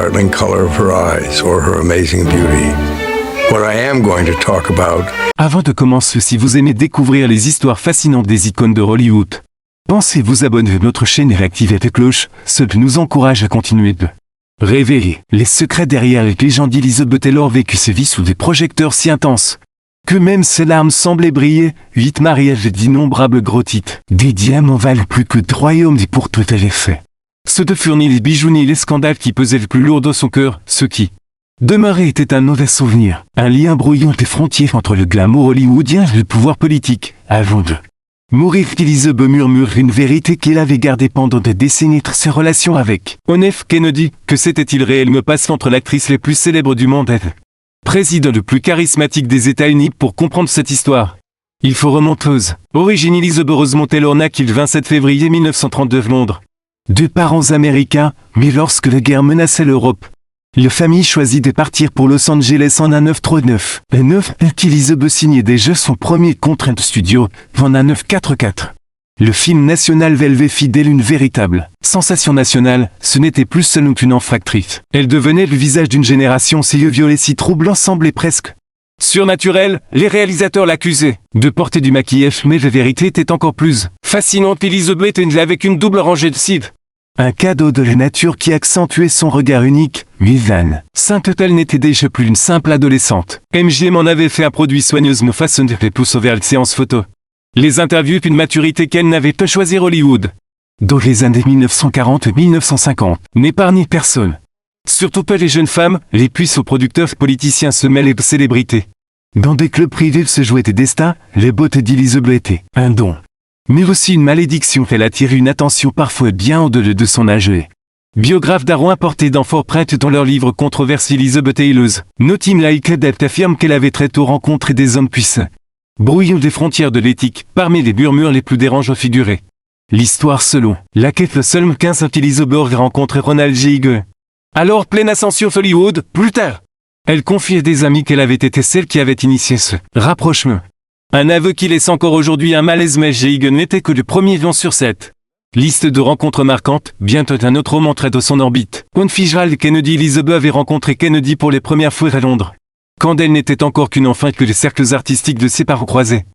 startling color of her eyes or her amazing beauty. What I am going to talk about. Avant de commencer, si vous aimez découvrir les histoires fascinantes des icônes de Hollywood, pensez vous abonner à notre chaîne et réactiver la cloche, ce qui nous encourage à continuer de révéler les secrets derrière les légendes d'Elizabeth Taylor vécu ses vies sous des projecteurs si intenses que même ses larmes semblaient briller. 8 mariages et d'innombrables gros titres. Des diamants valent plus que de royaumes dit pour tout à l'effet. Ceux de furent ni les bijoux ni les scandales qui pesaient le plus lourd dans son cœur, ce qui demeurait était un mauvais souvenir, un lien brouillant des frontières entre le glamour hollywoodien et le pouvoir politique. Avant de mourir, Elizabeth murmure une vérité qu'il avait gardée pendant des décennies de ses relations avec John F. Kennedy. Que s'était-il réellement passé entre l'actrice la plus célèbre du monde et le président le plus charismatique des États-Unis? Pour comprendre cette histoire, il faut remonter aux origines. Elizabeth Rosemont Taylor naquit le 27 février 1932 à Londres. De parents américains, mais lorsque la guerre menaçait l'Europe, la famille choisit de partir pour Los Angeles en 1939. Et 9 Elizabeth signait déjà son premier contrat de studio en 1944. Le film national Velvet fidèle, une véritable sensation nationale, ce n'était plus seulement qu'une enfant actrice. Elle devenait le visage d'une génération. Ses yeux violets si troublants semblaient presque surnaturels. Les réalisateurs l'accusaient de porter du maquillage, mais la vérité était encore plus fascinante. Elizabeth était née avec une double rangée de cils. Un cadeau de la nature qui accentuait son regard unique. Viviane Sainte-Telle n'était déjà plus une simple adolescente. MGM en avait fait un produit soigneusement façonné et poussé vers les séances photos. Les interviews, une maturité qu'elle n'avait pas choisi Hollywood. Dans les années 1940 et 1950, n'épargnait personne. Surtout pas les jeunes femmes, les puissants producteurs politiciens se mêlaient de célébrités. Dans des clubs privés se jouaient des destins, les beautés d'Elizabeth étaient un don, mais aussi une malédiction. Elle attirait une attention parfois bien au-delà de son âge. Biographes d'Aaron apportés d'enfants prêtres dans leur livre controversé Elizabeth Taylor, Notim Like Adept affirme qu'elle avait très tôt rencontré des hommes puissants, brouillant des frontières de l'éthique. Parmi les murmures les plus dérangeants figuraient l'histoire selon laquelle seulement 15 ans Elizabeth aurait rencontré Ronald J. Reagan. Alors pleine ascension Hollywood, plus tard, elle confiait à des amis qu'elle avait été celle qui avait initié ce rapprochement. Un aveu qui laisse encore aujourd'hui un malaise, mais J. Reagan n'était que le premier avion sur cette liste de rencontres marquantes. Bientôt un autre homme entrait dans son orbite. John Fitzgerald Kennedy. Elizabeth avait rencontré Kennedy pour les premières fois à Londres, quand elle n'était encore qu'une enfant, que les cercles artistiques de ses parents croisaient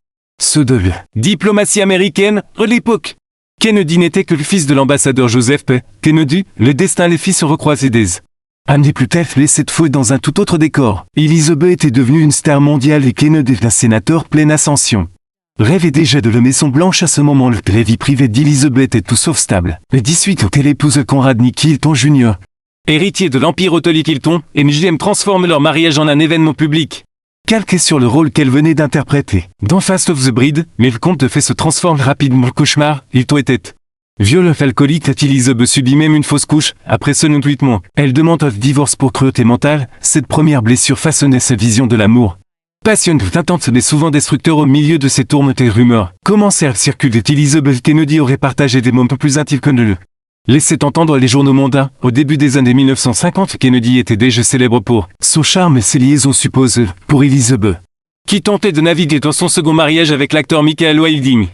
ceux de la diplomatie américaine à l'époque. Kennedy n'était que le fils de l'ambassadeur Joseph P. Kennedy. Le destin les fit se recroiser des années plus tard, mais cette fois dans un tout autre décor. Elizabeth était devenue une star mondiale et Kennedy un sénateur pleine ascension. Rêvait déjà de la Maison Blanche à ce moment. La vie privée d'Elizabeth était tout sauf stable. Le 18 août, elle épouse Conrad Nick Hilton Jr., héritier de l'empire hôtelier Hilton, et MGM transforme leur mariage en un événement public, calqué sur le rôle qu'elle venait d'interpréter dans Fast of the Bride. Mais le conte de fées se transforme rapidement en cauchemar. Hilton était violent, alcoolique. Elizabeth subit même une fausse couche. Après seulement 8 mois, elle demande un divorce pour cruauté mentale. Cette première blessure façonnait sa vision de l'amour passionnante, intense mais souvent destructeur. Au milieu de ces tourmentes et rumeurs commencèrent à circuler. Elizabeth Kennedy aurait partagé des moments plus intimes que ne le laissait entendre les journaux mondains. Au début des années 1950, Kennedy était déjà célèbre pour son charme et ses liaisons supposées. Pour Elizabeth, qui tentait de naviguer dans son second mariage avec l'acteur Michael Wilding,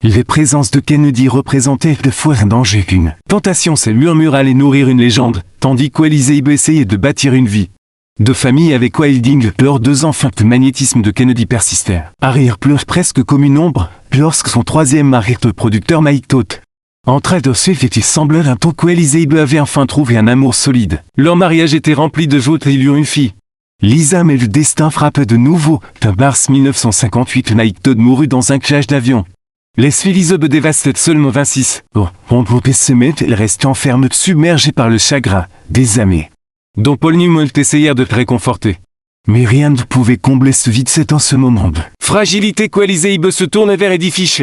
les présences de Kennedy représentaient de fois un danger qu'une tentation. Ses murmures allaient nourrir une légende, tandis qu'Elizabeth essayait de bâtir une vie de famille avec Wilding. Leurs 2 enfants, le magnétisme de Kennedy persistèrent. Harriet pleure presque comme une ombre lorsque son troisième mari, le producteur Mike Toth, entrait de suite et il semblait un temps qu'Elizabeth avait enfin trouvé un amour solide. Leur mariage était rempli de joie et ils eurent une fille, Lisa, mais le destin frappait de nouveau. En mars 1958, Mike Todd mourut dans un crash d'avion. Les Elizabeth dévastait seulement 26. On pouvait se mettre, elle restait enfermée, submergée par le chagrin des années, dont Paul Newman essayèrent de le réconforter. Mais rien ne pouvait combler ce vide. C'est en ce moment de fragilité qu'Elizabeth se tourne vers Eddie Fish,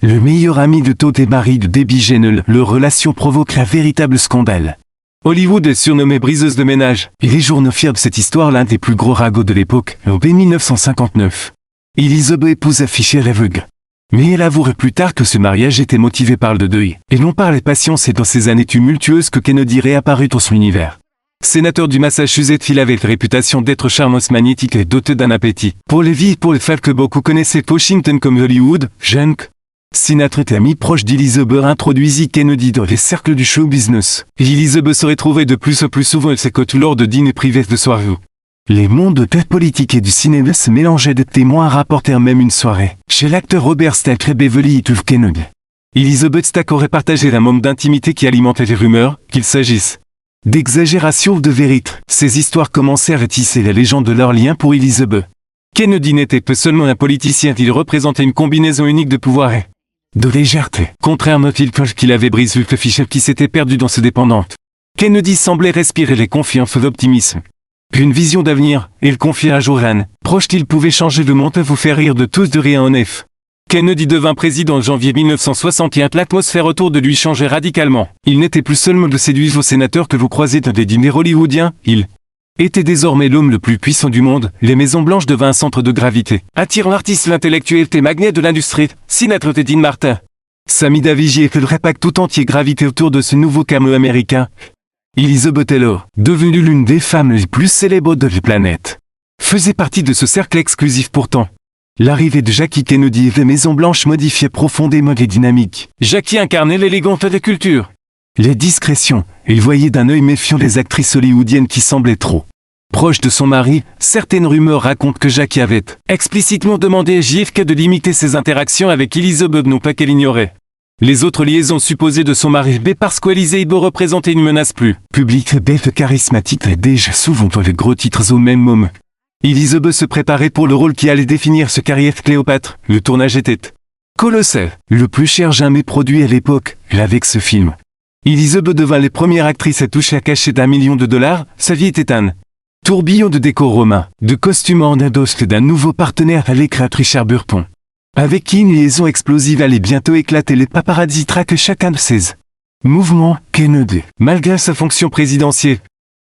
le meilleur ami de Todd et mari de Debbie Jennell. Leur relation provoque un véritable scandale. Hollywood est surnommée briseuse de ménage, et les journaux firent de cette histoire l'un des plus gros ragots de l'époque. En 1959, Elizabeth épousa Fisher aveugle. Mais elle avouerait plus tard que ce mariage était motivé par le deuil, et non par les passions. C'est dans ces années tumultueuses que Kennedy réapparut dans son univers. Sénateur du Massachusetts, il avait la réputation d'être charmant, magnétique et doté d'un appétit pour les vies et pour les femmes que beaucoup connaissaient Washington comme Hollywood. Junk Sinatra était ami proche d'Elizabeth, introduisit Kennedy dans les cercles du show business. Elizabeth se retrouvait de plus en plus souvent à ses côtés lors de dîners privés de soirée. Les mondes de la politique et du cinéma se mélangeaient. De témoins rapportèrent même une soirée chez l'acteur Robert Stack et Beverly Hills Kennedy. Elizabeth Stack aurait partagé un moment d'intimité qui alimentait les rumeurs, qu'il s'agisse d'exagération ou de vérité. Ces histoires commencèrent à tisser la légende de leur lien pour Elizabeth. Kennedy n'était pas seulement un politicien, il représentait une combinaison unique de pouvoir et de légèreté. Contrairement à qu'il avait brisé le fichier qui s'était perdu dans ses dépendantes. Kennedy semblait respirer les confiances et l'optimisme. Une vision d'avenir, il confia à Joran. Proche qu'il pouvait changer le monde et vous faire rire de tous de rien en F. Kennedy devint président en janvier 1961. L'atmosphère autour de lui changeait radicalement. Il n'était plus seulement le séduisant au sénateur que vous croisez dans des dîners hollywoodiens, il était désormais l'homme le plus puissant du monde. Les Maisons Blanches devinrent un centre de gravité, attirant l'artiste, l'intellectuel et magnat de l'industrie, Sinatra et Dean Martin. Sammy Davis et le rap tout entier gravitaient autour de ce nouveau cameo américain. Elizabeth Taylor, devenue l'une des femmes les plus célèbres de la planète, faisait partie de ce cercle exclusif. Pourtant, l'arrivée de Jackie Kennedy et les Maisons Blanches modifiait profondément les dynamiques. Jackie incarnait l'élégance de la culture. Les discrétions, il voyait d'un œil méfiant les actrices hollywoodiennes qui semblaient trop proches de son mari. Certaines rumeurs racontent que Jackie avait explicitement demandé à JFK de limiter ses interactions avec Elizabeth, non pas qu'elle ignorait les autres liaisons supposées de son mari B parce qu'Elizabeth représentait une menace plus publique. Beth charismatique et déjà souvent dans les gros titres au même moment. Elizabeth se préparait pour le rôle qui allait définir ce carrière Cléopâtre. Le tournage était colossal, le plus cher jamais produit à l'époque. Avec ce film, Elizabeth devint les premières actrices à toucher à cachet d'1 million de dollars. Sa vie était un tourbillon de décors romains, de costumes en indosque d'un nouveau partenaire à l'écran, Richard Burton, avec qui une liaison explosive allait bientôt éclater. Les paparazzi traquent chacun de ses mouvements. Kennedy, malgré sa fonction présidentielle,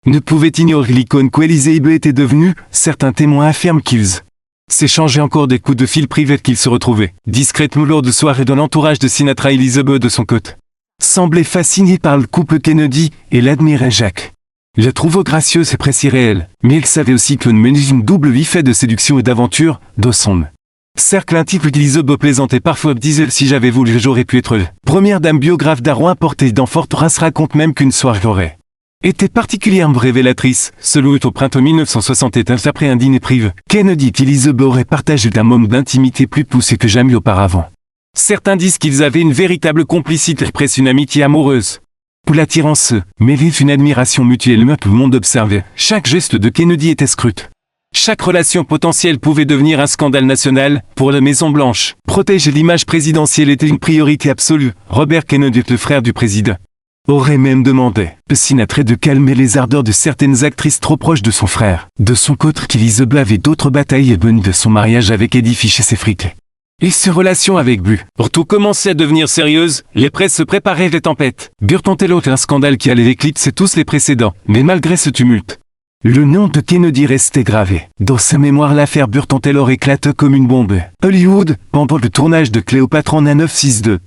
ne pouvait ignorer l'icône qu'Elizabeth était devenue. Certains témoins affirment qu'ils s'échangeaient encore des coups de fil privés, qu'ils se retrouvaient discrètement lors de soirées dans l'entourage de Sinatra. Elizabeth, de son côté, semblait fascinée par le couple Kennedy et l'admirait. Jacques la trouvait gracieuse et précis réelle, mais il savait aussi que menait une double vie faite de séduction et d'aventure. Dans son cercle intime, Elizabeth plaisantait parfois, disait: si j'avais voulu, j'aurais pu être première dame. Biographe d'Aron importé dans Fort Race raconte même qu'une soirée aurait été particulièrement révélatrice. Selon au printemps 1961, après un dîner privé, Kennedy et Elizabeth auraient partagé un moment d'intimité plus poussé que jamais auparavant. Certains disent qu'ils avaient une véritable complicité, presque une amitié amoureuse. Pour l'attirance mêlée d'une admiration mutuelle, tout le monde observait. Chaque geste de Kennedy était scruté. Chaque relation potentielle pouvait devenir un scandale national. Pour la Maison Blanche, protéger l'image présidentielle était une priorité absolue. Robert Kennedy, le frère du président, aurait même demandé à Sinatra de calmer les ardeurs de certaines actrices trop proches de son frère. De son côté, Elizabeth avait d'autres batailles et bonnes de son mariage avec Eddie Fish et ses frites. Et ses relations avec Bu. Tout commençait à devenir sérieuse, les presses se préparaient les tempêtes. Burton Taylor était un scandale qui allait éclipser tous les précédents. Mais malgré ce tumulte, le nom de Kennedy restait gravé. Dans sa mémoire, l'affaire Burton Taylor éclate comme une bombe. Hollywood, pendant le tournage de Cléopâtre en 1962.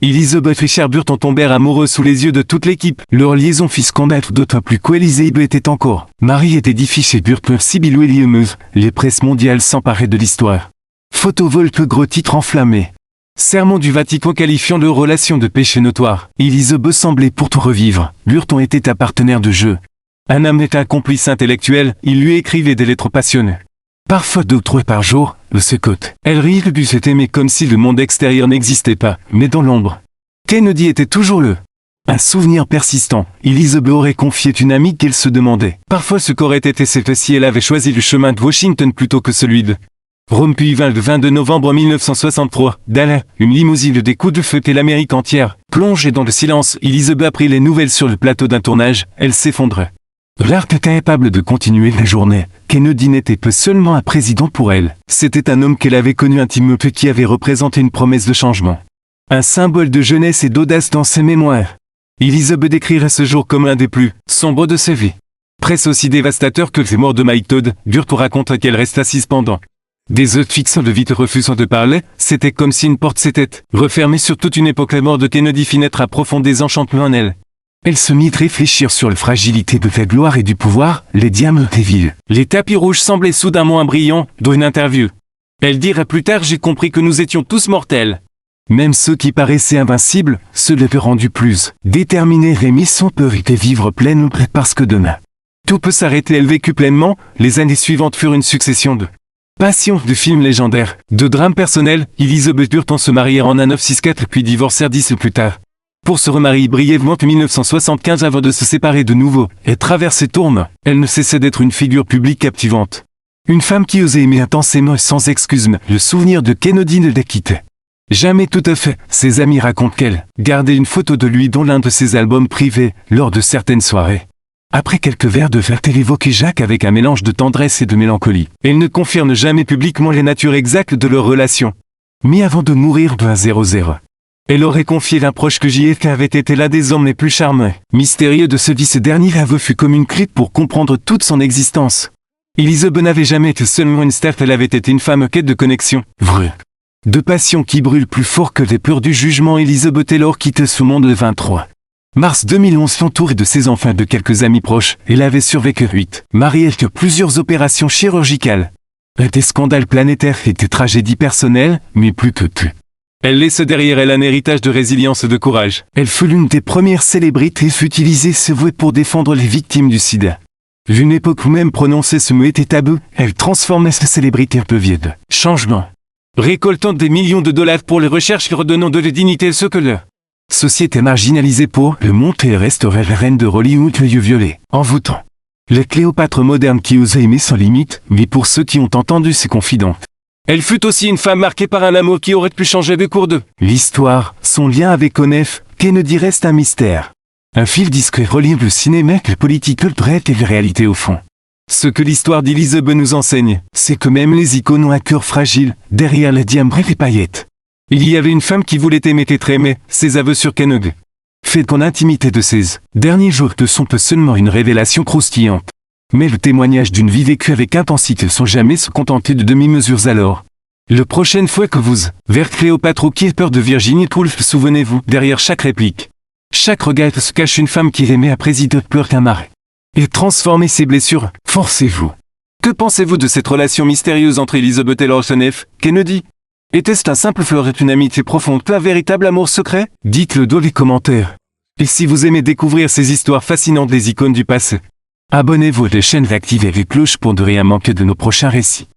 Elizabeth et Richard Burton tombèrent amoureux sous les yeux de toute l'équipe. Leur liaison fit scandale, d'autant plus qu'Elizabeth était encore mariée d'Eddie Fish et Burton. Sybil Williams, les presses mondiales s'emparaient de l'histoire. Photovolte, gros titre enflammé. Sermon du Vatican qualifiant leur relation de péché notoire. Elizabeth semblait pourtant revivre. Burton était un partenaire de jeu. Un homme était un complice intellectuel, il lui écrivait des lettres passionnées. Parfois 2 ou 3 par jour, de ce côté. Elle riait du s'était aimé comme si le monde extérieur n'existait pas, mais dans l'ombre. Kennedy était toujours le un souvenir persistant. Elizabeth aurait confié une amie qu'elle se demandait parfois ce qu'aurait été cette si elle avait choisi le chemin de Washington plutôt que celui de Rome. Puis vint le 22 novembre 1963, Dallas, une limousine des coups de feu et l'Amérique entière, plongée dans le silence. Elizabeth apprit les nouvelles sur le plateau d'un tournage, elle s'effondrait. L'arc capable de continuer la journée, Kennedy n'était pas seulement un président pour elle, c'était un homme qu'elle avait connu intimement et qui avait représenté une promesse de changement. Un symbole de jeunesse et d'audace dans ses mémoires. Elizabeth décrirait ce jour comme l'un des plus sombres de sa vie. Presque aussi dévastateur que les morts de Mike Todd. Burton raconte qu'elle reste assise pendant des heures fixant de vite refusant de parler. C'était comme si une porte s'était refermée sur toute une époque. La mort de Kennedy fit naître un profond désenchantement en elle. Elle se mit à réfléchir sur la fragilité de la gloire et du pouvoir, les diamants des villes. Les tapis rouges semblaient soudain moins brillants, dans une interview. Elle dira plus tard: j'ai compris que nous étions tous mortels. Même ceux qui paraissaient invincibles, se l'avaient rendu plus déterminés et mis son peur et vivre pleinement parce que demain. Tout peut s'arrêter. Elle vécut pleinement. Les années suivantes furent une succession de passions, de films légendaires, de drames personnels. Elizabeth Burton se marièrent en 1964 puis divorcèrent 10 ans plus tard. Pour se remarier brièvement en 1975 avant de se séparer de nouveau et traverser tourne, elle ne cessait d'être une figure publique captivante. Une femme qui osait aimer intensément et sans excuse. Le souvenir de Kennedy ne la quittait jamais tout à fait. Ses amis racontent qu'elle gardait une photo de lui dans l'un de ses albums privés lors de certaines soirées. Après quelques verres de verre, elle évoquait Jacques avec un mélange de tendresse et de mélancolie. Elle ne confirme jamais publiquement la nature exacte de leur relation. Mais avant de mourir à 00, elle aurait confié d'un proche que JFK avait été l'un des hommes les plus charmants, mystérieux de ce vie. Ce dernier aveu fut comme une clé pour comprendre toute son existence. Elizabeth n'avait jamais été seulement une star, elle avait été une femme quête de connexion, vraie, de passion qui brûle plus fort que les peurs du jugement. Elizabeth Taylor quitte ce monde le 23 mars 2011, entourée de ses enfants et de quelques amis proches. Elle avait survécu 8 mariés et plusieurs opérations chirurgicales. Des scandales planétaires et des tragédies personnelles, mais plus que tout. Elle laisse derrière elle un héritage de résilience et de courage. Elle fut l'une des premières célébrités et fut utilisée ce voix pour défendre les victimes du sida. Une époque où même prononcer ce mot était tabou, elle transformait cette célébrité un peu vieille de changement. Récoltant des millions de dollars pour les recherches et redonnant de la dignité à ceux que leur société marginalisée pour le monter et restaurer la reine de Hollywood, l'œil violet, envoûtant. La Cléopâtre moderne qui osait aimer sans limite, mais pour ceux qui ont entendu ses confidences. Elle fut aussi une femme marquée par un amour qui aurait pu changer de cours de l'histoire. Son lien avec Conef, Kennedy reste un mystère. Un fil discret relie le cinéma, le politique, le prêtre et la réalité au fond. Ce que l'histoire d'Elizabeth nous enseigne, c'est que même les icônes ont un cœur fragile, derrière les diamants et les paillettes. Il y avait une femme qui voulait aimer être aimée, ses aveux sur Kennedy. Fait qu'en intimité de ces derniers jours ne sont pas seulement une révélation croustillante, mais le témoignage d'une vie vécue avec intensité sans jamais se contenter de demi-mesures. Alors, la prochaine fois que vous vers Cléopâtre ou qui est peur de Virginie Woolf, souvenez-vous, derrière chaque réplique, chaque regard se cache une femme qui aimait à présider pleure qu'un mari. Et transformer ses blessures, forcez-vous. Que pensez-vous de cette relation mystérieuse entre Elizabeth Taylor et F. Kennedy? Était-ce un simple fleur et une amitié profonde, un véritable amour secret? Dites-le dans les commentaires. Et si vous aimez découvrir ces histoires fascinantes des icônes du passé, abonnez-vous à la chaîne et activez les cloches pour ne rien manquer de nos prochains récits.